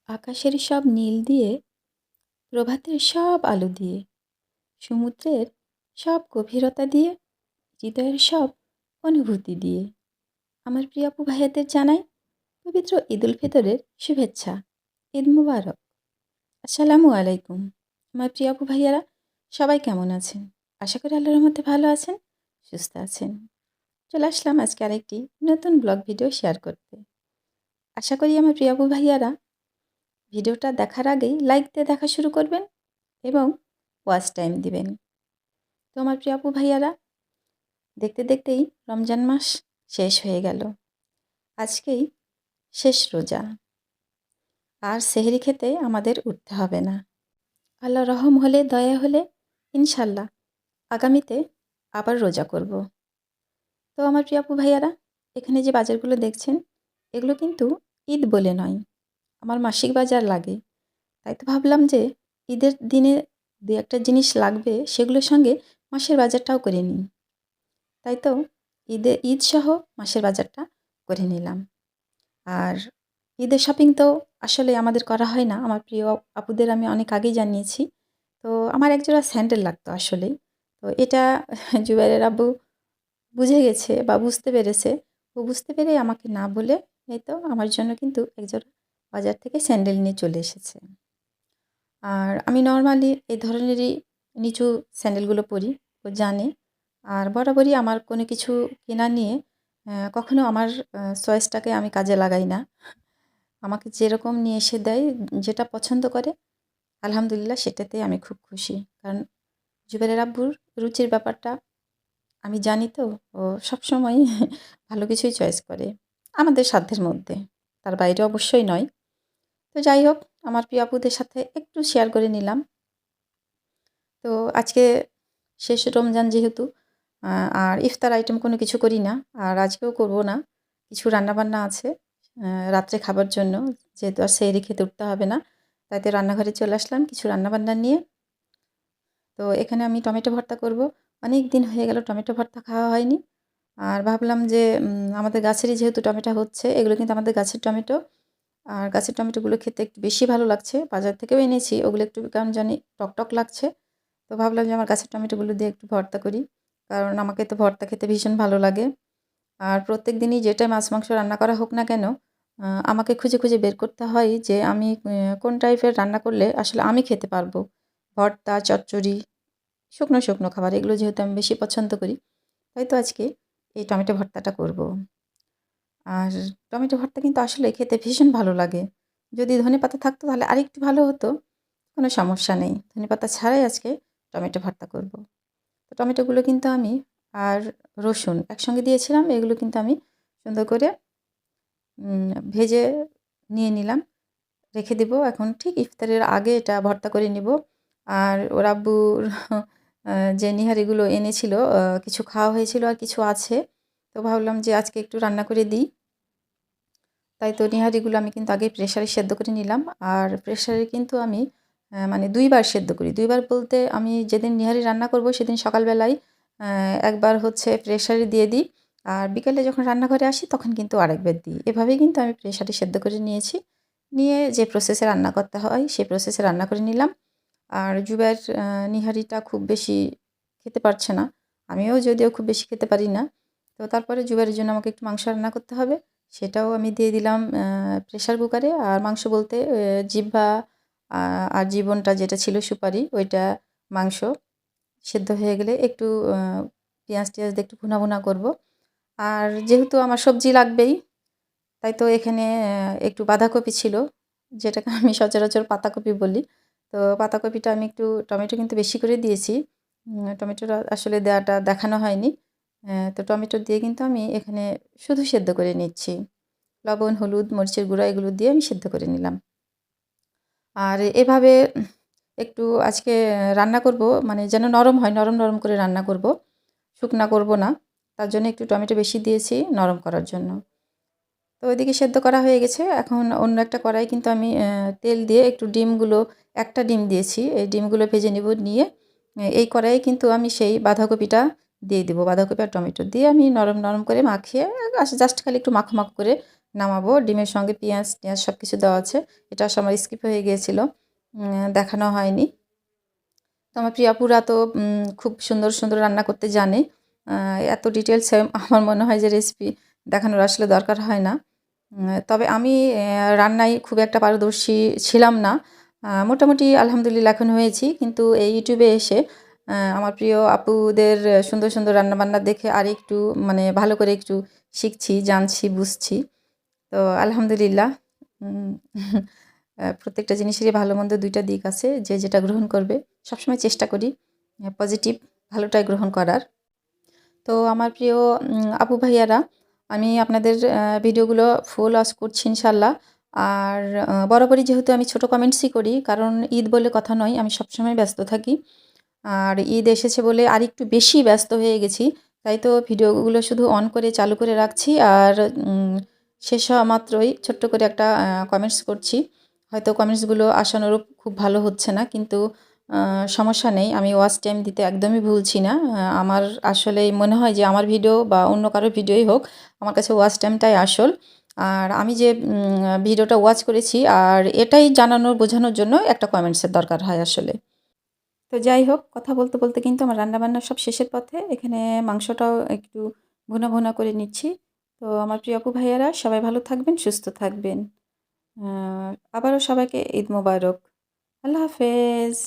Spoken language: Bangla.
আকাশের সব নীল দিয়ে, প্রভাতের সব আলো দিয়ে, সমুদ্রের সব গভীরতা দিয়ে, হৃদয়ের সব অনুভূতি দিয়ে আমার প্রিয় আপু ভাইয়াদের জানাই পবিত্র ঈদুল ফিতরের শুভেচ্ছা। ঈদ মুবারক। আসসালামু আলাইকুম। আমার প্রিয় আপু ভাইয়ারা সবাই কেমন আছেন? আশা করি আল্লাহর মধ্যে ভালো আছেন, সুস্থ আছেন। চলে আসলাম আজকে আরেকটি নতুন ব্লগ ভিডিও শেয়ার করতে। আশা করি আমার প্রিয় আপু ভাইয়ারা ভিডিওটা দেখার আগেই লাইক দিয়ে দেখা শুরু করবেন এবং ওয়াচ টাইম দিবেন। তো আমার প্রিয় আপু ভাইয়ারা, দেখতে দেখতেই রমজান মাস শেষ হয়ে গেল। আজকেই শেষ রোজা। আর সেহরি খেতে আমাদের উঠতে হবে না। আল্লাহ রহম হলে, দয়া হলে ইনশাল্লাহ আগামীতে আবার রোজা করব। তো আমার প্রিয় আপু ভাইয়ারা, এখানে যে বাজারগুলো দেখছেন এগুলো কিন্তু ঈদ বলে নয়, আমার মাসিক বাজার লাগে। তাই তো ভাবলাম যে ঈদের দিনে দু একটা জিনিস লাগবে, সেগুলোর সঙ্গে মাসের বাজারটাও করে নিই। তাই তো ঈদ সহ মাসের বাজারটা করে নিলাম। আর ঈদের শপিং তো আসলে আমাদের করা হয় না, আমার প্রিয় আপুদের আমি অনেক আগেই জানিয়েছি। তো আমার একজোড়া স্যান্ডেল লাগতো আসলেই। তো এটা জুবাইরের আব্বু বুঝে গেছে বা বুঝতে পেরেছে। ও বুঝতে পেরে আমাকে না বলে এই তো আমার জন্য কিন্তু একজোড়া বাজার থেকে স্যান্ডেল নিয়ে চলে এসেছে। আর আমি নরমালি এই ধরনেরই নিচু স্যান্ডেলগুলো পরি, ও জানে। আর বরাবরই আমার কোনো কিছু কেনা নিয়ে কখনো আমার চয়েসটাকে আমি কাজে লাগাই না। আমাকে যেরকম নিয়ে এসে দেয়, যেটা পছন্দ করে আলহামদুলিল্লাহ সেটাতেই আমি খুব খুশি। কারণ জুবেরের আব্বুর রুচির ব্যাপারটা আমি জানি তো, ও সবসময়ই ভালো কিছুই চয়েস করে আমাদের সাধ্যের মধ্যে, তার বাইরে অবশ্যই নয়। তো যাই হোক, আমার প্রিয় আপুদের সাথে একটু শেয়ার করে নিলাম। তো আজকে শেষ রমজান যেহেতু, আর ইফতার আইটেম কোনো কিছু করি না, আর আজকেও করব না। কিছু রান্নাবান্না আছে রাত্রে খাবার জন্য, যেহেতু আর সেহরি খেতে উঠতে হবে না। তাইতে রান্নাঘরে চলে আসলাম কিছু রান্নাবান্না নিয়ে। তো এখানে আমি টমেটো ভর্তা করব। অনেক দিন হয়ে গেল টমেটো ভর্তা খাওয়া হয়নি। আর ভাবলাম যে আমাদের গাছেরই যেহেতু টমেটো হচ্ছে, এগুলো কিন্তু আমাদের গাছের টমেটো। আর গাছের টমেটোগুলো খেতে একটু বেশি ভালো লাগছে। বাজার থেকেও এনেছি, ওগুলো একটু কেমন জানি টকটক লাগছে। তো ভাবলাম যে আমার গাছের টমেটোগুলো দিয়ে একটু ভর্তা করি, কারণ আমাকে তো ভর্তা খেতে ভীষণ ভালো লাগে। আর প্রত্যেক দিনই যেটাই মাছ মাংস রান্না করা হোক না কেন, আমাকে খুঁজে খুঁজে বের করতে হয় যে আমি কোন টাইপের রান্না করলে আসলে আমি খেতে পারবো। ভর্তা, চচ্চড়ি, শুকনো শুকনো খাবার এগুলো যেহেতু আমি বেশি পছন্দ করি, তাই তো আজকে এই টমেটো ভর্তাটা করব। আর টমেটো ভর্তা কিন্তু আসলে খেতে ভীষণ ভালো লাগে। যদি ধনেপাতা থাকতো তাহলে আরেকটু ভালো হতো, কোনো সমস্যা নেই। ধনেপাতা ছাড়াই আজকে টমেটো ভর্তা করব। তো টমেটোগুলো কিন্তু আমি আর রসুন একসঙ্গে দিয়েছিলাম, এগুলো কিন্তু আমি সুন্দর করে ভেজে নিয়ে নিলাম, রেখে দিব। এখন ঠিক ইফতারের আগে এটা ভর্তা করে নিব। আর ওর আব্বুর যে নিহারিগুলো এনেছিল, কিছু খাওয়া হয়েছিল আর কিছু আছে। তো ভাবলাম যে আজকে একটু রান্না করে দিই। তাই তো নিহারিগুলো আমি কিন্তু আগে প্রেসারে সেদ্ধ করে নিলাম। আর প্রেসারে কিন্তু আমি মানে ২ বার সেদ্ধ করি। ২ বার বলতে আমি যেদিন নিহারি রান্না করব সেদিন সকালবেলায় একবার হচ্ছে প্রেসারে দিয়ে দিই। আর বিকেলে যখন রান্নাঘরে আসি তখন কিন্তু আরেকবার দিই। এভাবেই কিন্তু আমি প্রেসারে সেদ্ধ করে নিয়েছি। নিয়ে যে প্রসেসে রান্না করতে হয় সেই প্রসেসে রান্না করে নিলাম। আর জুবাইর নিহারিটা খুব বেশি খেতে পারছে না। আমিও যদিও খুব বেশি খেতে পারি না। তো তারপরে জুবাইরের জন্য আমাকে একটু মাংস রান্না করতে হবে। সেটাও আমি দিয়ে দিলাম প্রেসার কুকারে। আর মাংস বলতে জিহ্বা আর জীবনটা যেটা ছিল সুপারি, ওইটা মাংস সেদ্ধ হয়ে গেলে একটু পেঁয়াজ-টেয়াজ দিয়ে একটু ভুনা, ভুনা করব। আর যেহেতু আমার সবজি লাগবেই, তাই তো এখানে একটু বাঁধাকপি ছিল, যেটাকে আমি সচরাচর পাতাকপি বলি। তো পাতাকপিটা আমি একটু টমেটো কিন্তু বেশি করে দিয়েছি। টমেটোটা আসলে দেওয়াটা দেখানো হয়নি। তো টমেটো দিয়ে কিন্তু আমি এখানে শুধু সেদ্ধ করে নিচ্ছি। লবণ, হলুদ, মরিচের গুঁড়া এগুলো দিয়ে আমি সেদ্ধ করে নিলাম। আর এভাবে একটু আজকে রান্না করব, মানে যেন নরম হয়, নরম, নরম করে রান্না করব। শুকনা করব না। তার জন্য একটু টমেটো বেশি দিয়েছি নরম করার জন্য। তো ওইদিকে সেদ্ধ করা হয়ে গেছে। এখন অন্য একটা কড়াই কিন্তু আমি তেল দিয়ে একটু ডিমগুলো, একটা ডিম দিয়েছি। এই ডিমগুলো ভেজে নিব। নিয়ে এই কড়াইয়ে কিন্তু আমি সেই বাঁধাকপিটা দিয়ে দিব। বাঁধাকপি আর টমেটো দিয়ে আমি নরম, নরম করে মাখিয়ে জাস্ট খালি একটু মাখো, মাখো করে নামাবো। ডিমের সঙ্গে পেঁয়াজ টেঁয়াজ সব কিছু দেওয়া আছে। এটা আসলে আমার স্কিপ হয়ে গিয়েছিল, দেখানো হয়নি। তো আমার প্রিয় আপুরা তো খুব সুন্দর সুন্দর রান্না করতে জানে। এত ডিটেলসে আমার মনে হয় যে রেসিপি দেখানোর আসলে দরকার হয় না। তবে আমি রান্নায় খুব একটা পারদর্শী ছিলাম না। মোটামুটি আলহামদুলিল্লাহ এখন হয়েছি। কিন্তু এই ইউটিউবে এসে আমার প্রিয় আপুদের সুন্দর সুন্দর রান্নাবান্না দেখে আরেকটু মানে ভালো করে একটু শিখছি, জানছি, বুঝছি। তো আলহামদুলিল্লাহ। উম প্রত্যেকটা জিনিসেরই ভালো মন্দ ২ টা দিক আছে। যে যেটা গ্রহণ করবে সবসময় চেষ্টা করি পজিটিভ ভালোটাই গ্রহণ করার। তো আমার প্রিয় আপু ভাইয়ারা, আমি আপনাদের ভিডিওগুলো ফুল ওয়াচ করছি ইনশাআল্লাহ। আর বরাবরই যেহেতু আমি ছোট কমেন্টসই করি, কারণ ঈদ বলে কথা নয়, আমি সবসময় ব্যস্ত থাকি। আর ঈদ এসেছে বলে আরেকটু বেশি ব্যস্ত হয়ে গেছি। তাই তো ভিডিওগুলো শুধু অন করে চালু করে রাখছি আর শেষ হওয়া মাত্রই ছোট্ট করে একটা কমেন্টস করছি। হয়তো কমেন্টসগুলো আশানুরূপ খুব ভালো হচ্ছে না, কিন্তু সমস্যা নেই। আমি ওয়াচ টাইম দিতে একদমই ভুলছি না। আমার আসলেই মনে হয় যে আমার ভিডিও বা অন্য কারোর ভিডিওই হোক, আমার কাছে ওয়াচ টাইমটাই আসল। আর আমি যে ভিডিওটা ওয়াচ করেছি আর এটাই জানানোর বোঝানোর জন্য একটা কমেন্টসের দরকার হয় আসলে। তো যাই হোক, কথা বলতে বলতে কিন্তু আমার রান্নাবান্না সব শেষের পথে। এখানে মাংসটাও একটু ভুনা ভুনা করে নিচ্ছি। তো আমার প্রিয় আপু ভাইয়ারা সবাই ভালো থাকবেন, সুস্থ থাকবেন। আবারও সবাইকে ঈদ মোবারক। আল্লাহ হাফেজ।